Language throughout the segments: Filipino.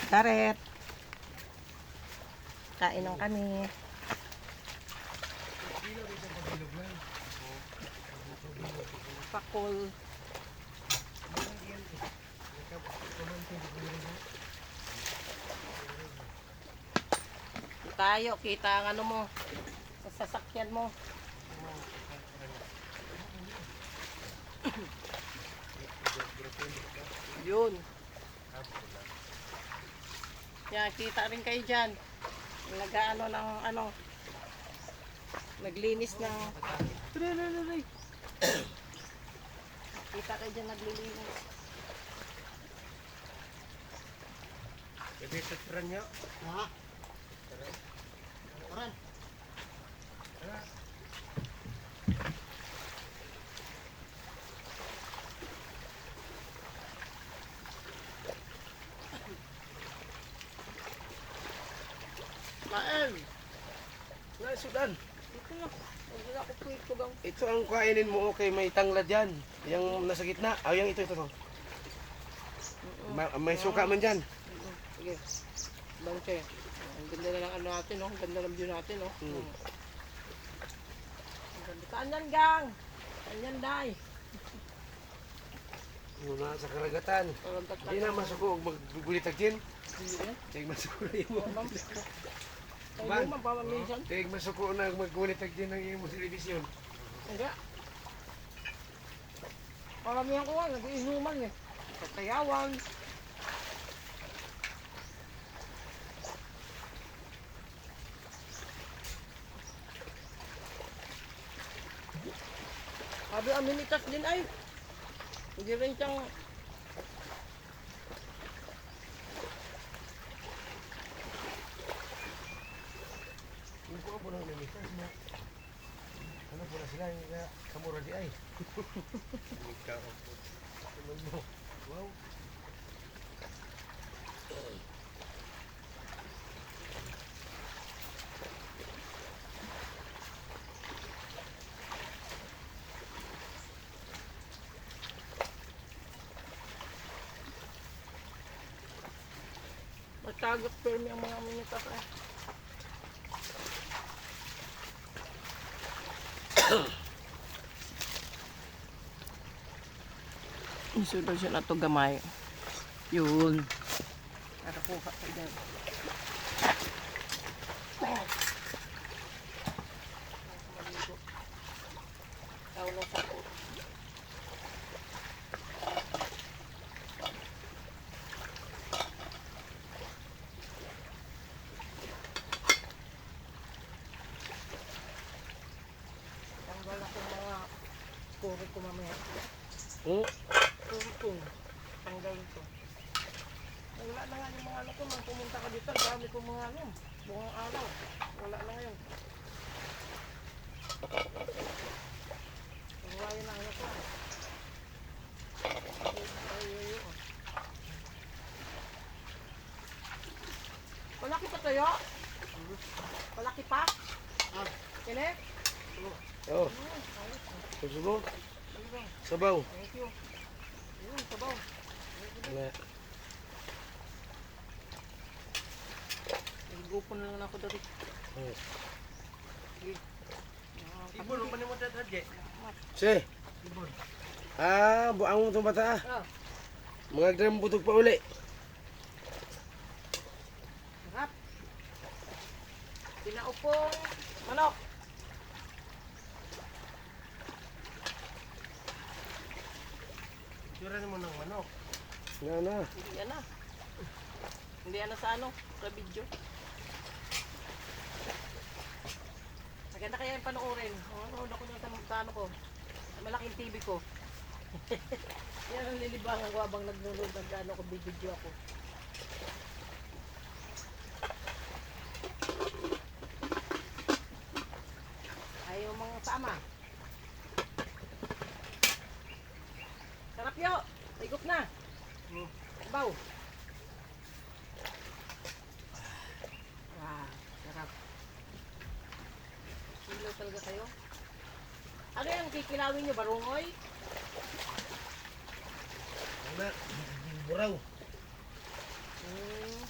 Karet. Kain ng kami. Pakol. Tayo, kita ang ano mo. Sa sasakyan mo. Yun. Yan, kita rin kayo dyan. Nag-ano ng ano. Naglinis ng... Kita kayo dyan naglilinis. Jadi teteran nyo? Ha? Oran. Mael! Nga sudan. Ito na. Wala ko po ito gang. Ito ang kainin mo, okay, may tanglad yan. Yung nasa gitna. Ah, yung ito. May suka man dyan. Sige. Bangke. Ang ganda na ng ano natin, no? Ang ganda ng view natin, no? Mm. Ang ganda. Saan yan, gang? Saan yan, day? Muna sa karagatan. Karagat Hindi na masuko magbulitag din. Hindi eh. Tig masuko na yung Ma'am. Ay, Man. mo, mapamaminsan. Tig masuko na magbulitag din ng iyong telebisyon. Hindi. Paramihan ko nga, nag-iinuman eh. Katayawan. Sabi aminitas din ay. Hindi rin siyang... Yung ko po ng limitas mo. Ano po na sila yung kamura di ay. Wow. Matagap permi ang mga aminitas eh. Isunod siya na ito gamay. Yun. Para kuha ka dyan. Tawlo sa ko. Tanggal ako mga kuri ko mamaya. Oh, Tungtong. Tanggal ito. Wala na nga yung mga ano ko. Nang pumunta ka dito, ang dami ko mga ano. Buong araw. Wala na ngayon. Pagwain na ano ko. Ay. Palaki pa tayo? Palaki pa? Kine? oh, gusto mo? Sabaw. Thank you. Yun, sabaw. Na. Nagugupon na lang ako dati. Oh. Ibon, mo mo dadadje. Si. Ibon. Buang mo itong bata. Ah, Mga gram butog pa uli. sarap. Pinaupong manok. Sura mo ng manok. Na. Hindi yan na. Hindi yan na sa ano, sa video. Maganda kaya yung panoorin. Ano ako nang sa ano ko. Sa malaking TV ko. Yan ang lilibangan ko habang nagnunood ng ano ko, video ako. Ayaw mga tama. Sarap yo! Higop na! Baw! Wow, sarap. Kilo talaga kayo. Ano yung kikilawin nyo? Barungoy? Anak, buraw. Hmm.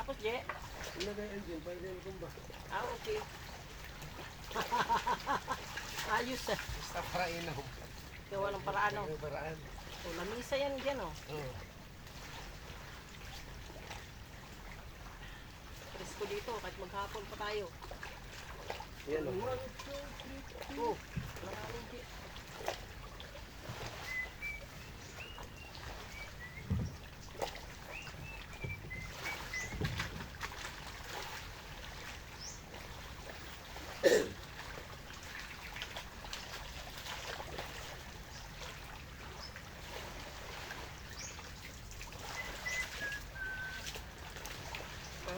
Tapos, Je? Ilagay ang engine para din matumba. Ah, okay. Ayos ah. Basta para inaw. Kaya walang paraan oh. May paraan. Oh, lamisa yan dyan oh. Oo. Presko dito, kahit maghapon pa tayo. Yan o. Oh, maraming Je.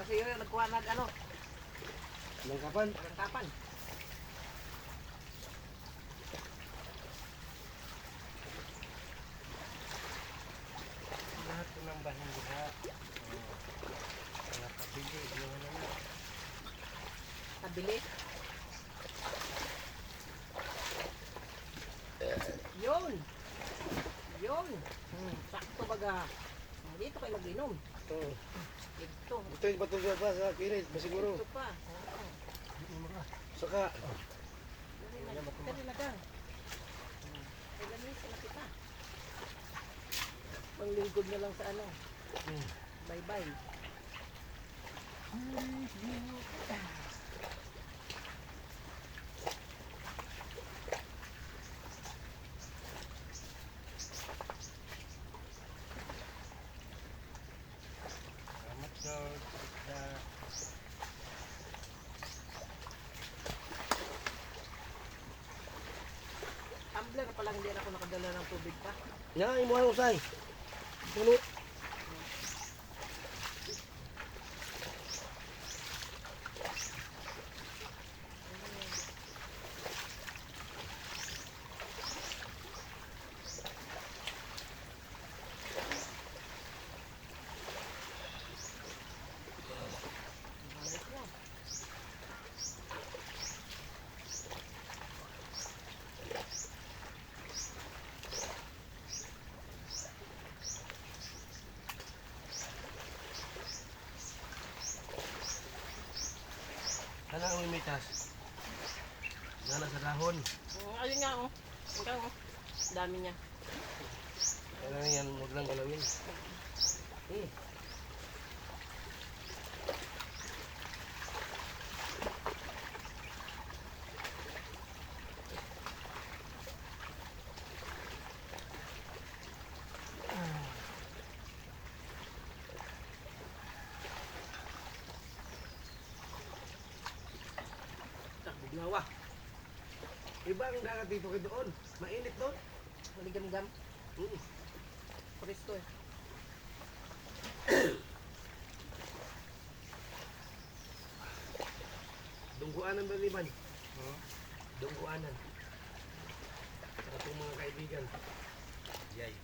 Kasi yun, nagkuha ano, Langkapan. langkapan. Lahat ko ng bahin diha. Mga pabili, yung ano na. Nabili. Yun! Yun! Sakto baga. Dito kayo mag-inom. Oo. Dito. Ito yung patungkol pa sa kinis. Masiguro. Dito pa. Oo. Saka. Dali na gang. Ay, lamisa na kita. Panglingkod na lang sa ano. Bye-bye. Salamat sa Tumbler pa lang hindi ako nakadala ng tubig pa. Nga, imuha usay. Puno. Ayos na. Sana ang imitas. Sana sa dahon. Ayun nga oh. Ikaw oh. Dami niya. Kailangan yan, huwag lang galawin. Bugnawa. Iba ang dagat dito kay doon. Mainit doon. Maligam-gam. Presto eh. Dungguanan ba liman? Dungguanan. Para itong mga kaibigan. Yay.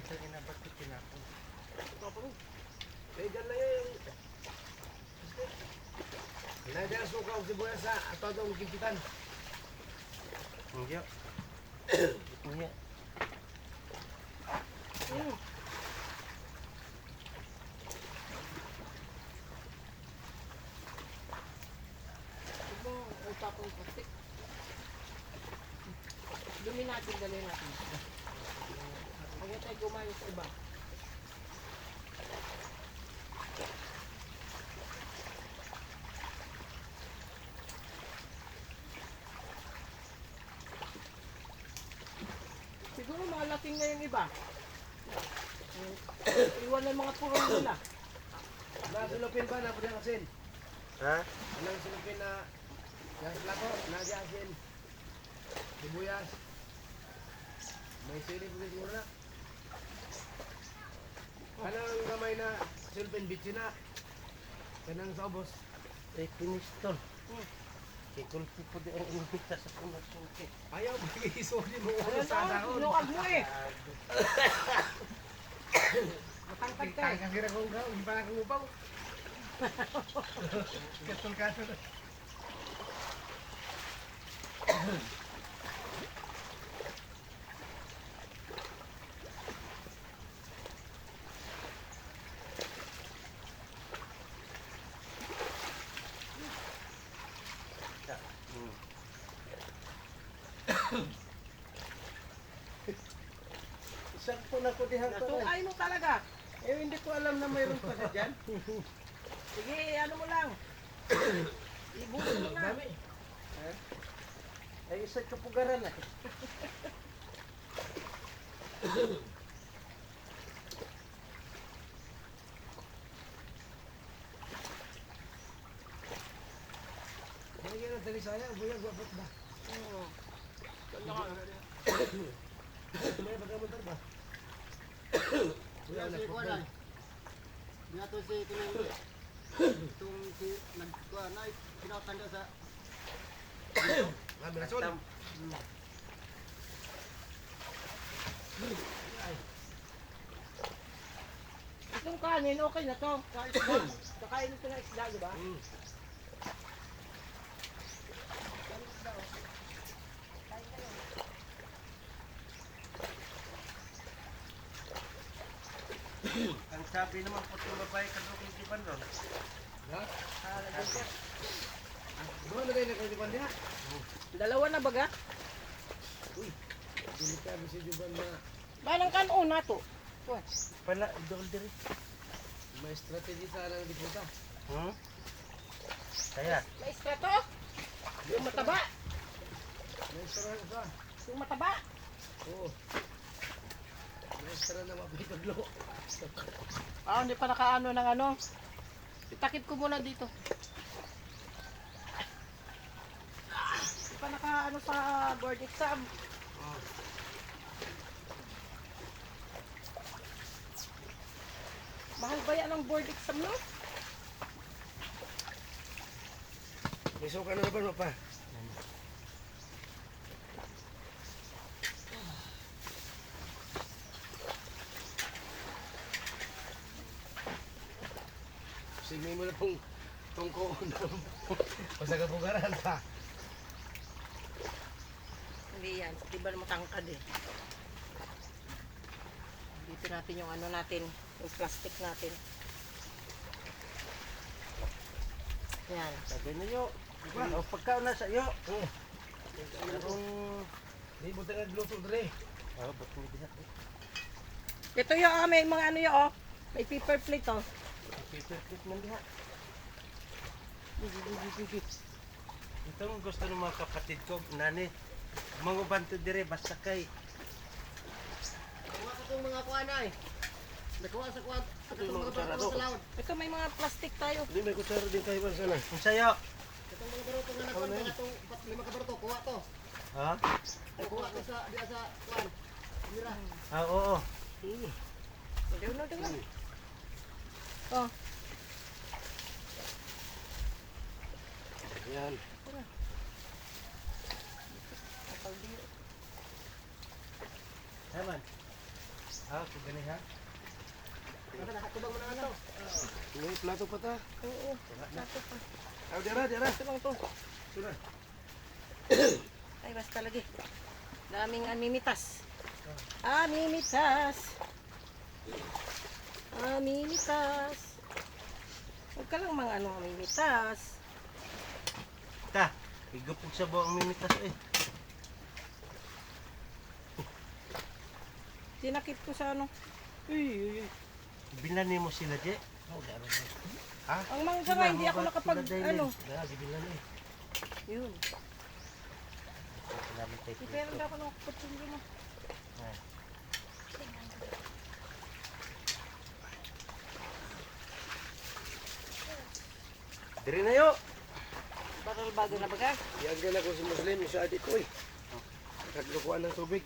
Sa inabat ko tinapon. Ito pa rin. Kaya dyan lang yung... Nandiyan ang suka o sibuyas sa ato itong kimpitan. Hindi. Hindi. Ito utak ng plastic. Dumi natin, dali natin. Huwag tayo gumayo sa iba. Siguro malaking na yung iba. Iwan na yung mga purong nila. Nasulupin ba na pwede asin? Ha? Anong sulupin na... Yung plato, nadya asin. Sibuyas. May sili pwede siguro na. Anong gamay na sulupin bitsi na? Kanang sa ubos. Eh, pinistol. Kikulpi po di ang imitas sa pumasunti. Ayaw, mag-iisuli mo Ano ulo sa na? dahon. Sinukag mo eh. Matangkad ka eh. Kaya kira kong gaw, hindi pa na kong upaw. Katol-katol. Sakto na ko dihang pa. Nasukay mo talaga. Eh, hindi ko alam na mayroon pa na dyan. Sige, ano mo lang. Ibuso mo na. Dami. Ha? Ay, isa kapugaran na. Ay, yan ang dali saya. Buyag, wapot ba? Oo. May pagkamuntar ba? Buyag, Si wapot Kuan ba? ay. Dito si kanang itong si nagkuan ay kinatanda sa Kami na sol. Itong kanin, okay na to. Kakain ito ng isda, di ba? Ang sabi naman po itong babae kadukong tipan ron. Ha? Doon na tayo nagkalipan niya. Dalawa na baga? Delikado si Juban na Balang kanon na to. Pala, doon diri. may strategy sana ng diputa. Kaya, Maestra to? Yung mataba? May sarang ka. Yung mataba? Oo. May sarang na mapitaglo. Ah, hindi pa nakaano ng ano. Itakip ko muna dito. Hindi pa nakaano sa board exam. Mahal ba yan ang board exam, no? May suka na naman pa. Sige mo na pong tungko na. Pasagapugaran pa. Hindi yan. Di ba matangkad eh. Dito natin yung ano natin. Yung plastic natin. Yan. sabi niyo. O pagkaon na sa iyo. Karong... Di mo tayo nagluto dre. ba't mo diha? Ito yung may mga ano yung may paper plate oh. Paper clip man diha. Ito ang gusto ng mga kapatid ko, nani. Manguban to dire, basta kay... Kuha ko itong mga kuan ay. Nakuha sa kuan. At itong mga barko sa laod. Ito may mga plastic tayo. Di may kutsara din kayo ba sana? Ang sayo. Itong mga barko nga nakuha mga itong 5 ka barko kuha to. Ha? Kuha to sa diya sa kuan. Mira. Ah, oo. Daw na. Oh, Yan. Naman. Ah, kung gani ha? Nakatubang mo na ano. May plato pa ta. oo. Nato pa. Aw dira dira. Ito lang to. Sura. Ay, basta lagi. Daming amimitas. Amimitas. Amimitas. Huwag ka lang mga ano amimitas. Ta, igupog sa buong mimitas eh. Tinakip ko sa ano. Uy. Bilani mo sila, Je. Ha? Ang mangga nga, hindi ako nakapag ano. Dira gibilan eh. Yun. Salamat tayo. Pero hindi ako nakapagpatulog mo. Diri na yo. Bakal bago na baga. Yan ka na ko si Muslim sa adik ko eh. Naglukuan ng tubig.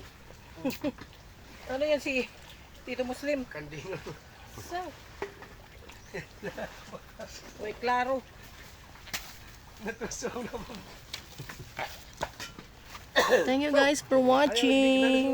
Ano yan si Tito Muslim? Kandingan. So. Uy, klaro. Natusaw na mo. Thank you guys for watching.